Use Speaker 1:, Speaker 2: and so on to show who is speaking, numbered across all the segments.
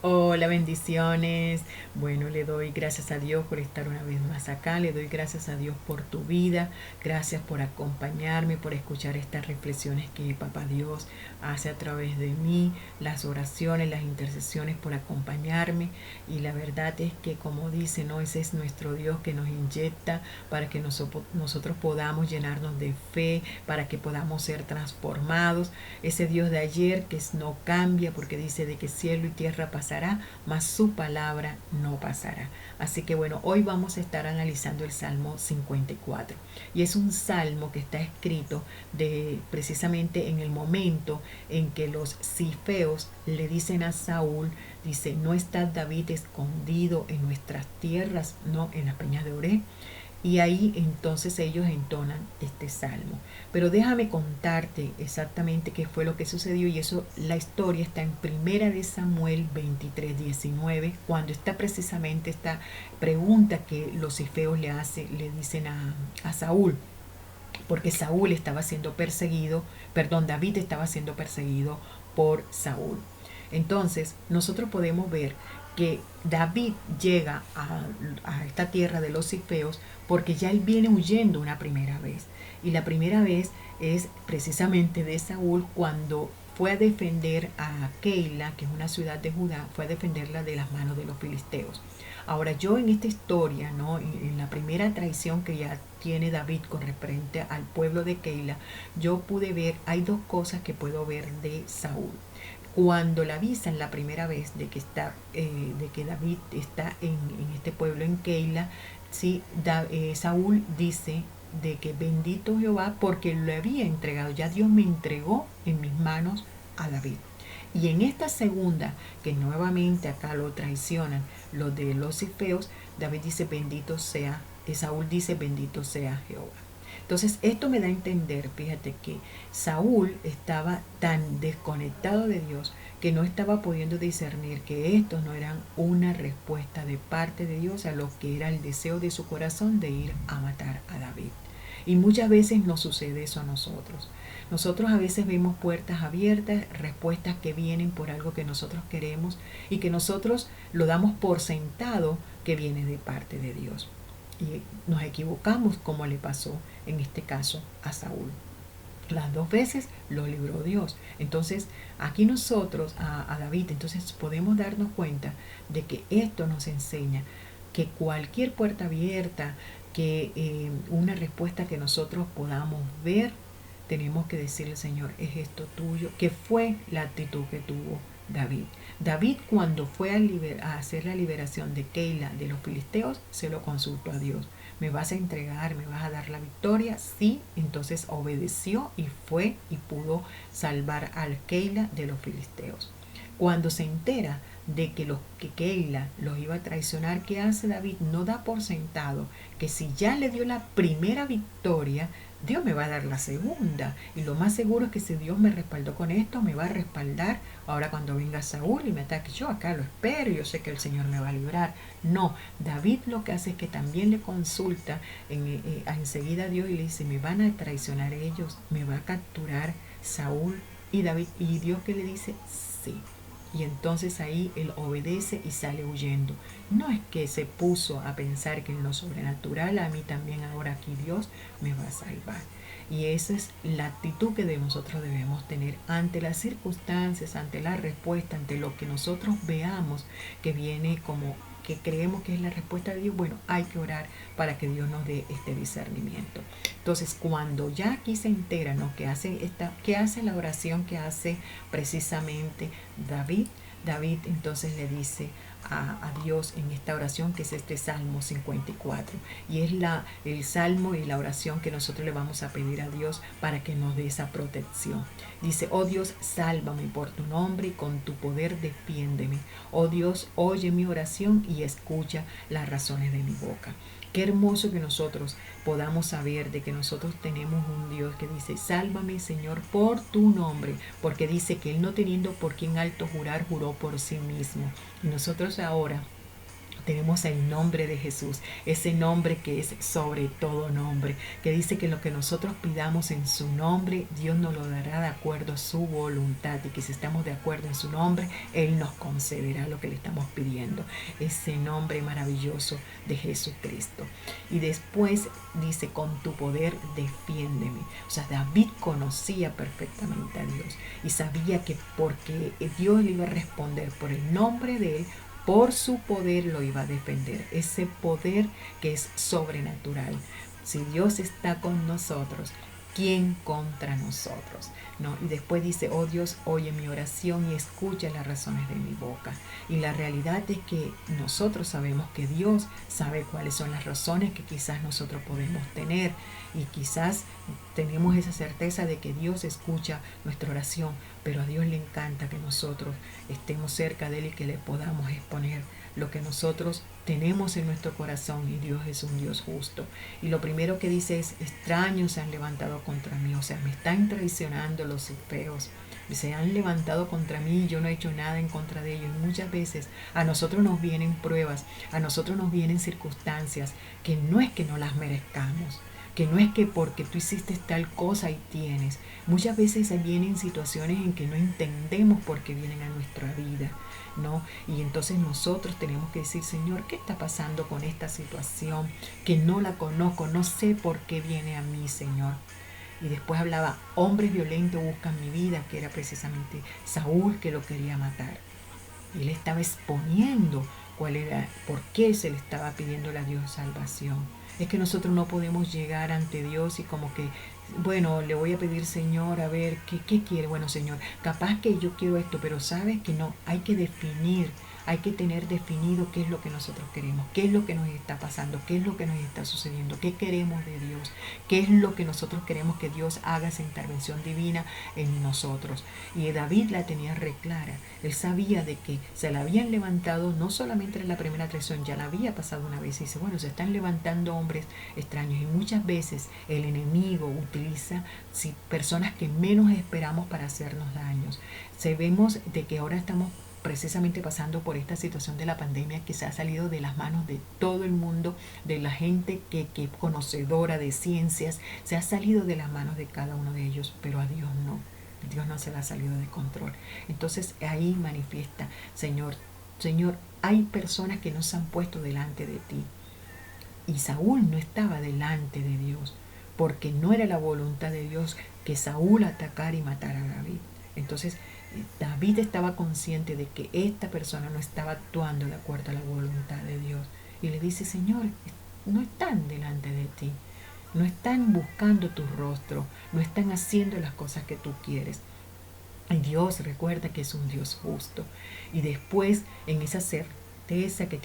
Speaker 1: Hola, bendiciones. Bueno, le doy gracias a Dios por estar una vez más acá. Le doy gracias a Dios por tu vida. Gracias por acompañarme, por escuchar estas reflexiones que Papá Dios hace a través de mí, las oraciones, las intercesiones por acompañarme. Y la verdad es que, como dice, ¿no? Ese es nuestro Dios que nos inyecta para que nosotros podamos llenarnos de fe, para que podamos ser transformados. Ese Dios de ayer que no cambia porque dice de que cielo y tierra pasará, mas su palabra no pasará. Así que bueno, hoy vamos a estar analizando el Salmo 54. Y es un salmo que está escrito precisamente en el momento en que los cifeos le dicen a Saúl, dice, no está David escondido en nuestras tierras, no en las peñas de Oré. Y ahí entonces ellos entonan este salmo. Pero déjame contarte exactamente qué fue lo que sucedió, y eso, la historia está en Primera de Samuel 23:19, cuando está precisamente esta pregunta que los cifeos le dicen a Saúl, porque Saúl estaba siendo perseguido, perdón, David estaba siendo perseguido por Saúl. Entonces, nosotros podemos ver que David llega a esta tierra de los cifeos porque ya él viene huyendo una primera vez. Y la primera vez es precisamente de Saúl cuando fue a defender a Keila, que es una ciudad de Judá, fue a defenderla de las manos de los filisteos. Ahora yo en esta historia, ¿no? En la primera traición que ya tiene David con referente al pueblo de Keila, yo pude ver, hay dos cosas que puedo ver de Saúl. Cuando le avisan la primera vez de que David está en este pueblo en Keila, sí, Saúl dice de que bendito Jehová porque lo había entregado, ya Dios me entregó en mis manos a David. Y en esta segunda, que nuevamente acá lo traicionan los de los cifeos, David dice bendito sea, Saúl dice bendito sea Jehová. Entonces esto me da a entender, fíjate, que Saúl estaba tan desconectado de Dios que no estaba pudiendo discernir que estos no eran una respuesta de parte de Dios a lo que era el deseo de su corazón de ir a matar a David. Y muchas veces nos sucede eso a nosotros. Nosotros a veces vemos puertas abiertas, respuestas que vienen por algo que nosotros queremos y que nosotros lo damos por sentado que viene de parte de Dios. Y nos equivocamos como le pasó en este caso a Saúl. Las dos veces lo libró Dios. Entonces, aquí nosotros, a David, entonces podemos darnos cuenta de que esto nos enseña que cualquier puerta abierta, que una respuesta que nosotros podamos ver, tenemos que decirle, Señor, es esto tuyo, que fue la actitud que tuvo David. David, cuando fue a hacer la liberación de Keila de los filisteos, se lo consultó a Dios. ¿Me vas a entregar? ¿Me vas a dar la victoria? Sí, entonces obedeció y fue y pudo salvar al Keila de los filisteos. Cuando se entera de que Keila los iba a traicionar, ¿qué hace David? No da por sentado que si ya le dio la primera victoria, Dios me va a dar la segunda. Y lo más seguro es que si Dios me respaldó con esto, me va a respaldar ahora cuando venga Saúl y me ataque. Yo acá lo espero y yo sé que el Señor me va a librar. No, David lo que hace es que también le consulta enseguida a Dios y le dice, me van a traicionar ellos, me va a capturar Saúl. Y David, y Dios que le dice, sí. Y entonces ahí él obedece y sale huyendo. No es que se puso a pensar que en lo sobrenatural a mí también ahora aquí Dios me va a salvar. Y esa es la actitud que nosotros debemos tener ante las circunstancias, ante la respuesta, ante lo que nosotros veamos que viene como que creemos que es la respuesta de Dios. Bueno, hay que orar para que Dios nos dé este discernimiento. Entonces, cuando ya aquí se entera, ¿no? Que hace la oración que hace precisamente David. David entonces le dice a Dios en esta oración, que es este Salmo 54. Y es el salmo y la oración que nosotros le vamos a pedir a Dios para que nos dé esa protección. Dice, oh Dios, sálvame por tu nombre y con tu poder defiéndeme. Oh Dios, oye mi oración y escucha las razones de mi boca. Qué hermoso que nosotros podamos saber de que nosotros tenemos un Dios que dice, sálvame Señor por tu nombre, porque dice que Él no teniendo por quién alto jurar, juró por sí mismo. Y nosotros ahora Tenemos el nombre de Jesús, ese nombre que es sobre todo nombre, que dice que lo que nosotros pidamos en su nombre, Dios nos lo dará de acuerdo a su voluntad, y que si estamos de acuerdo en su nombre, Él nos concederá lo que le estamos pidiendo. Ese nombre maravilloso de Jesucristo. Y después dice, con tu poder defiéndeme. O sea, David conocía perfectamente a Dios y sabía que porque Dios le iba a responder por el nombre de Él, por su poder lo iba a defender. Ese poder que es sobrenatural. Si Dios está con nosotros, ¿quién contra nosotros? ¿No? Y después dice, oh Dios, oye mi oración y escucha las razones de mi boca. Y la realidad es que nosotros sabemos que Dios sabe cuáles son las razones que quizás nosotros podemos tener. Y quizás tenemos esa certeza de que Dios escucha nuestra oración, pero a Dios le encanta que nosotros estemos cerca de Él y que le podamos exponer lo que nosotros tenemos en nuestro corazón, y Dios es un Dios justo. Y lo primero que dice es, extraños se han levantado contra mí, o sea, me están traicionando los feos, se han levantado contra mí y yo no he hecho nada en contra de ellos. Y muchas veces a nosotros nos vienen pruebas, a nosotros nos vienen circunstancias que no es que no las merezcamos, que no es que porque tú hiciste tal cosa y tienes. Muchas veces vienen situaciones en que no entendemos por qué vienen a nuestra vida, ¿no? Y entonces nosotros tenemos que decir, Señor, ¿qué está pasando con esta situación? Que no la conozco, no sé por qué viene a mí, Señor. Y después hablaba, hombres violentos buscan mi vida, que era precisamente Saúl, que lo quería matar. Y él estaba exponiendo cuál era, por qué se le estaba pidiendo a Dios salvación. Es que nosotros no podemos llegar ante Dios y como que, bueno, le voy a pedir, Señor, a ver, ¿qué quiere? Bueno, Señor, capaz que yo quiero esto, pero sabes que no, hay que definir, hay que tener definido qué es lo que nosotros queremos, qué es lo que nos está pasando, qué es lo que nos está sucediendo, qué queremos de Dios, qué es lo que nosotros queremos que Dios haga esa intervención divina en nosotros. Y David la tenía re clara. Él sabía de que se la habían levantado, no solamente en la primera traición, ya la había pasado una vez, y dice, bueno, se están levantando hombres extraños, y muchas veces el enemigo utiliza personas que menos esperamos para hacernos daños. Sabemos de que ahora estamos precisamente pasando por esta situación de la pandemia que se ha salido de las manos de todo el mundo, de la gente que conocedora de ciencias, se ha salido de las manos de cada uno de ellos, pero a Dios no. Dios no se le ha salido de control. Entonces ahí manifiesta, Señor, hay personas que no se han puesto delante de ti. Y Saúl no estaba delante de Dios, porque no era la voluntad de Dios que Saúl atacara y matara a David. Entonces David estaba consciente de que esta persona no estaba actuando de acuerdo a la voluntad de Dios. Y le dice, Señor, no están delante de ti, no están buscando tu rostro, no están haciendo las cosas que tú quieres. Y Dios recuerda que es un Dios justo. Y después, en esa certeza que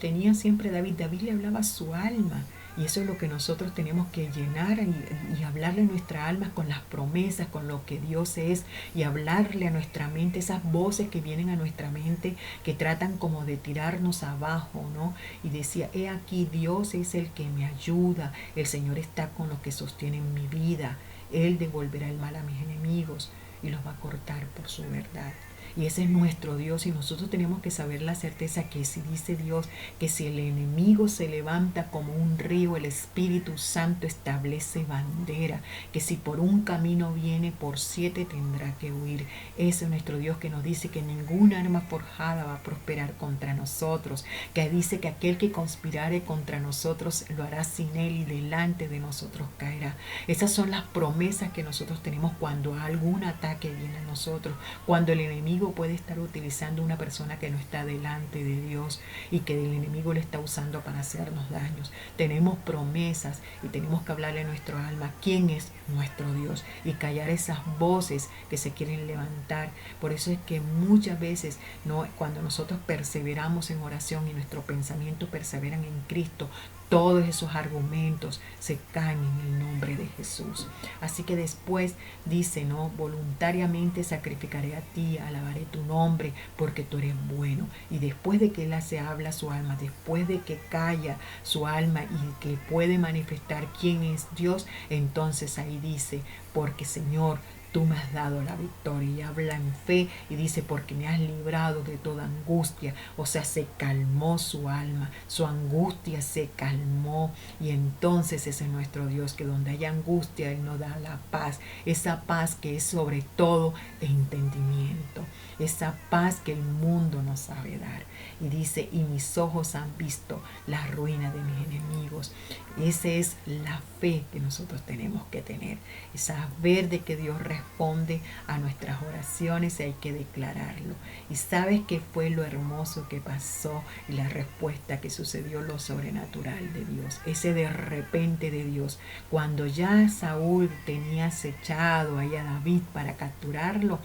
Speaker 1: tenía siempre David le hablaba a su alma. Y eso es lo que nosotros tenemos que llenar y hablarle a nuestra alma con las promesas, con lo que Dios es, y hablarle a nuestra mente, esas voces que vienen a nuestra mente, que tratan como de tirarnos abajo, ¿no? Y decía, he aquí, Dios es el que me ayuda, el Señor está con los que sostienen mi vida, Él devolverá el mal a mis enemigos y los va a cortar por su verdad. Y ese es nuestro Dios, y nosotros tenemos que saber la certeza que si dice Dios que si el enemigo se levanta como un río, el Espíritu Santo establece bandera, que si por un camino viene, por 7 tendrá que huir. Ese es nuestro Dios, que nos dice que ninguna arma forjada va a prosperar contra nosotros, que dice que aquel que conspirare contra nosotros lo hará sin él, y delante de nosotros caerá. Esas son las promesas que nosotros tenemos cuando algún ataque viene a nosotros, cuando el enemigo puede estar utilizando una persona que no está delante de Dios y que el enemigo le está usando para hacernos daños. Tenemos promesas y tenemos que hablarle a nuestro alma quién es nuestro Dios y callar esas voces que se quieren levantar. Por eso es que muchas veces, ¿no?, cuando nosotros perseveramos en oración y nuestros pensamientos perseveran en Cristo, todos esos argumentos se caen en el nombre de Jesús. Así que después dice, ¿no?, voluntariamente sacrificaré a ti, alabaré tu nombre, porque tú eres bueno. Y después de que él se habla a su alma, después de que calla su alma y que puede manifestar quién es Dios, entonces ahí dice, porque Señor, tú me has dado la victoria. Y habla en fe y dice, porque me has librado de toda angustia. O sea, se calmó su alma, su angustia se calmó. Y entonces ese es nuestro Dios, que donde hay angustia, Él nos da la paz. Esa paz que es sobre todo entendimiento. Esa paz que el mundo no sabe dar. Y dice, y mis ojos han visto la ruina de mis enemigos. Esa es la fe que nosotros tenemos que tener. Es saber de que Dios responde a nuestras oraciones y hay que declararlo. Y sabes qué fue lo hermoso que pasó y la respuesta que sucedió, lo sobrenatural de Dios. Ese de repente de Dios. Cuando ya Saúl tenía acechado ahí a David para capturarlo,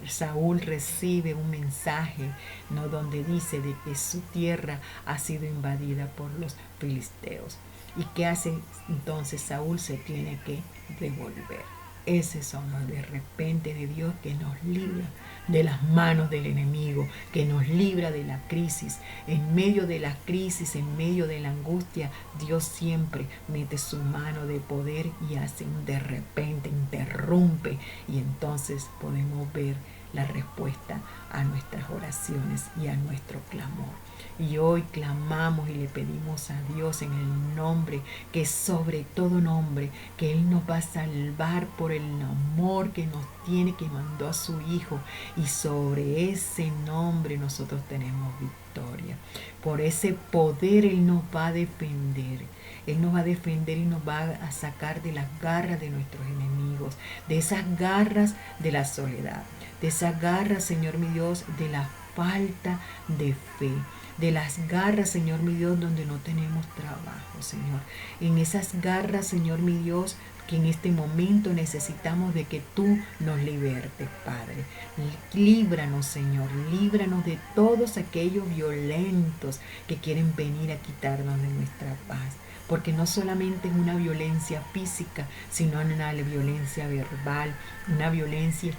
Speaker 1: Saúl recibe un mensaje, ¿no?, donde dice de que su tierra ha sido invadida por los filisteos. ¿Y qué hace entonces Saúl? Se tiene que devolver. Ese son los de repente de Dios, que nos libra de las manos del enemigo, que nos libra de la crisis. En medio de la crisis, en medio de la angustia, Dios siempre mete su mano de poder y hace un de repente, interrumpe, y entonces podemos ver la respuesta a nuestras oraciones y a nuestro clamor. Y hoy clamamos y le pedimos a Dios en el nombre que sobre todo nombre, que Él nos va a salvar por el amor que nos tiene, que mandó a su Hijo. Y sobre ese nombre nosotros tenemos victoria. Por ese poder Él nos va a defender. Él nos va a defender y nos va a sacar de las garras de nuestros enemigos, de esas garras de la soledad, de esas garras, Señor mi Dios, de la falta de fe, de las garras, Señor mi Dios, donde no tenemos trabajo, Señor. En esas garras, Señor mi Dios, que en este momento necesitamos de que tú nos libertes, Padre. Líbranos, Señor, líbranos de todos aquellos violentos que quieren venir a quitarnos de nuestra paz. Porque no solamente es una violencia física, sino una violencia verbal, una violencia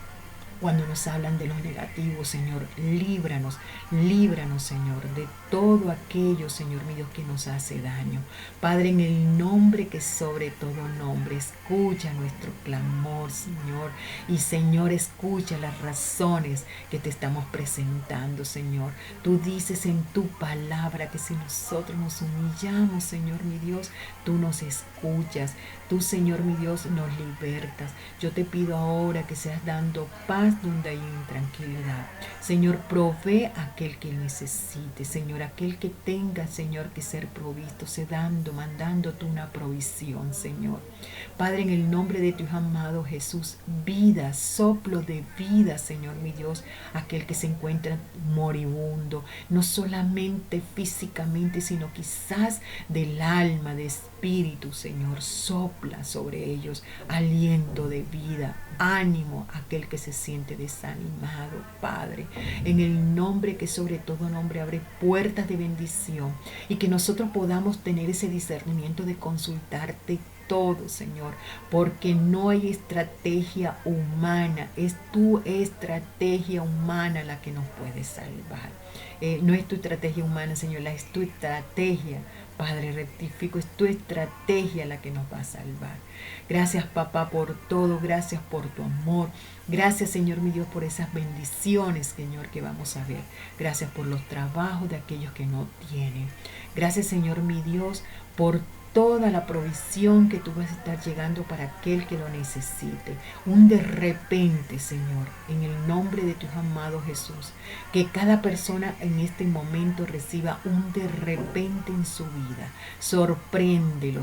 Speaker 1: cuando nos hablan de los negativos. Señor, líbranos, líbranos, Señor, de todo aquello, Señor mío, que nos hace daño. Padre, en el nombre que sobre todo nombre, escucha nuestro clamor, Señor. Y, Señor, escucha las razones que te estamos presentando, Señor. Tú dices en tu palabra que si nosotros nos humillamos, Señor mi Dios, tú nos escuchas. Tú, Señor mi Dios, nos libertas. Yo te pido ahora que seas dando paz donde hay intranquilidad. Señor, provee a aquel que necesite. Señor, aquel que tenga, Señor, que ser provisto, mandándote una provisión, Señor. Padre, en el nombre de tu Hijo amado Jesús, vida, soplo de vida, Señor mi Dios, aquel que se encuentra moribundo, no solamente físicamente, sino quizás del alma, de espíritu, Señor, sopla sobre ellos aliento de vida, ánimo a aquel que se siente desanimado, Padre, en el nombre que sobre todo nombre abre puertas de bendición, y que nosotros podamos tener ese discernimiento de consultarte todo, Señor, porque no hay estrategia humana, es tu estrategia humana la que nos puede salvar. No es tu estrategia humana, Señor, es tu estrategia. Padre, rectifico, es tu estrategia la que nos va a salvar. Gracias, papá, por todo. Gracias por tu amor. Gracias, Señor mi Dios, por esas bendiciones, Señor, que vamos a ver. Gracias por los trabajos de aquellos que no tienen. Gracias, Señor mi Dios, por toda la provisión que tú vas a estar llegando para aquel que lo necesite. Un de repente, Señor, en el nombre de tu amado Jesús, que cada persona en este momento reciba un de repente en su vida. Sorpréndelo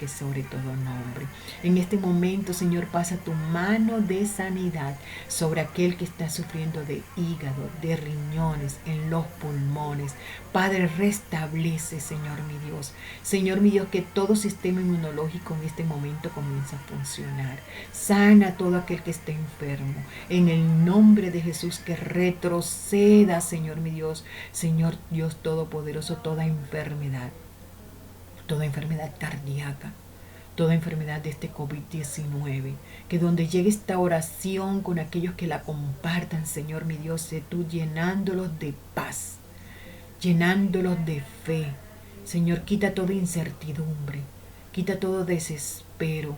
Speaker 1: sobre todo nombre. En este momento, Señor, pasa tu mano de sanidad sobre aquel que está sufriendo de hígado, de riñones, en los pulmones. Padre, restablece, Señor mi Dios. Señor mi Dios, que todo sistema inmunológico en este momento comienza a funcionar. Sana a todo aquel que esté enfermo. En el nombre de Jesús, que retroceda, Señor mi Dios, Señor Dios Todopoderoso, toda enfermedad cardíaca, toda enfermedad de este COVID-19, que donde llegue esta oración con aquellos que la compartan, Señor mi Dios, sé tú llenándolos de paz, llenándolos de fe. Señor, quita toda incertidumbre, quita todo desespero,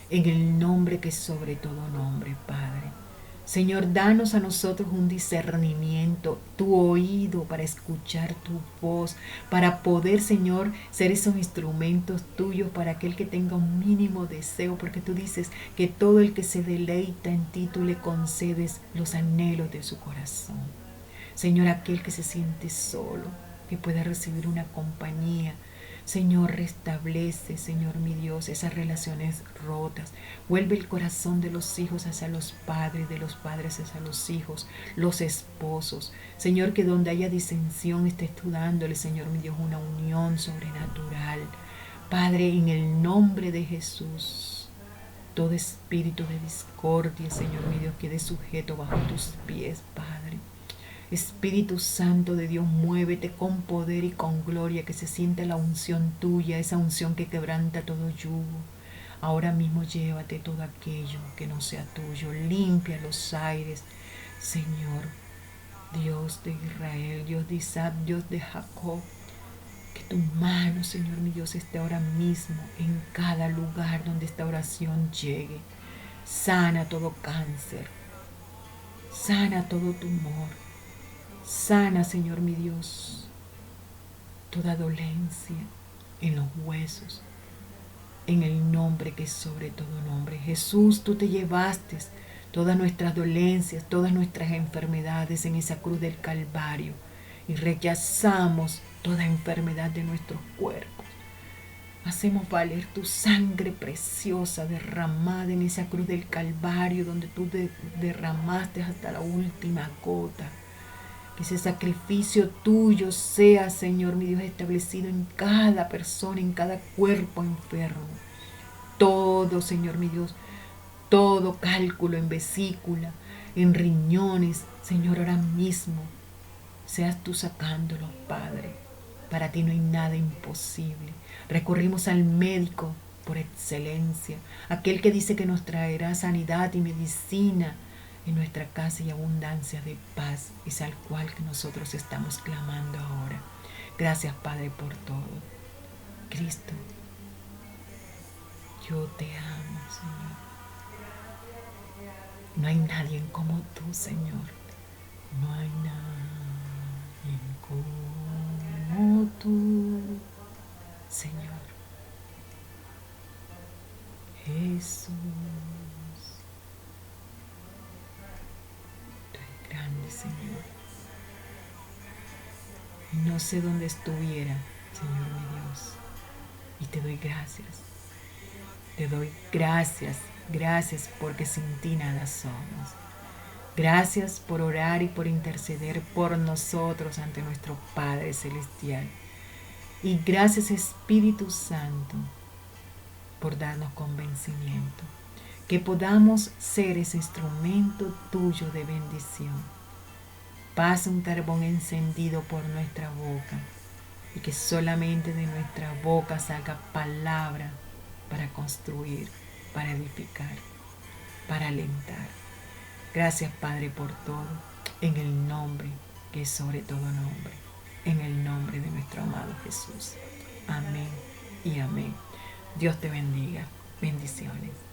Speaker 1: en el nombre que es sobre todo nombre, Padre. Señor, danos a nosotros un discernimiento, tu oído para escuchar tu voz, para poder, Señor, ser esos instrumentos tuyos para aquel que tenga un mínimo deseo, porque tú dices que todo el que se deleita en ti, tú le concedes los anhelos de su corazón. Señor, aquel que se siente solo, que pueda recibir una compañía. Señor, restablece, Señor mi Dios, esas relaciones rotas. Vuelve el corazón de los hijos hacia los padres, de los padres hacia los hijos, los esposos. Señor, que donde haya disensión estés tú dándole, Señor mi Dios, una unión sobrenatural. Padre, en el nombre de Jesús, todo espíritu de discordia, Señor mi Dios, quede sujeto bajo tus pies, Padre. Espíritu Santo de Dios, muévete con poder y con gloria, que se sienta la unción tuya, esa unción que quebranta todo yugo. Ahora mismo llévate todo aquello que no sea tuyo, limpia los aires, Señor, Dios de Israel, Dios de Isaac, Dios de Jacob. Que tu mano, Señor mi Dios, esté ahora mismo en cada lugar donde esta oración llegue. Sana todo cáncer, sana todo tumor. Sana, Señor mi Dios, toda dolencia en los huesos, en el nombre que es sobre todo nombre. Jesús, tú te llevaste todas nuestras dolencias, todas nuestras enfermedades en esa cruz del Calvario y rechazamos toda enfermedad de nuestros cuerpos. Hacemos valer tu sangre preciosa derramada en esa cruz del Calvario donde tú derramaste hasta la última gota. Que ese sacrificio tuyo sea, Señor mi Dios, establecido en cada persona, en cada cuerpo enfermo. Todo, Señor mi Dios, todo cálculo en vesícula, en riñones, Señor, ahora mismo, seas tú sacándolo, Padre. Para ti no hay nada imposible. Recurrimos al médico por excelencia, aquel que dice que nos traerá sanidad y medicina en nuestra casa y abundancia de paz, es al cual que nosotros estamos clamando ahora. Gracias, Padre, por todo. Cristo, yo te amo, Señor. No hay nadie como tú, Señor. No hay nadie como tú, Señor. Jesús. Grande, Señor. No sé dónde estuviera, Señor mi Dios, y te doy gracias. Te doy gracias, gracias porque sin ti nada somos. Gracias por orar y por interceder por nosotros ante nuestro Padre Celestial. Y gracias, Espíritu Santo, por darnos convencimiento. Que podamos ser ese instrumento tuyo de bendición. Pasa un carbón encendido por nuestra boca y que solamente de nuestra boca salga palabra para construir, para edificar, para alentar. Gracias, Padre, por todo, en el nombre que es sobre todo nombre, en el nombre de nuestro amado Jesús. Amén y amén. Dios te bendiga. Bendiciones.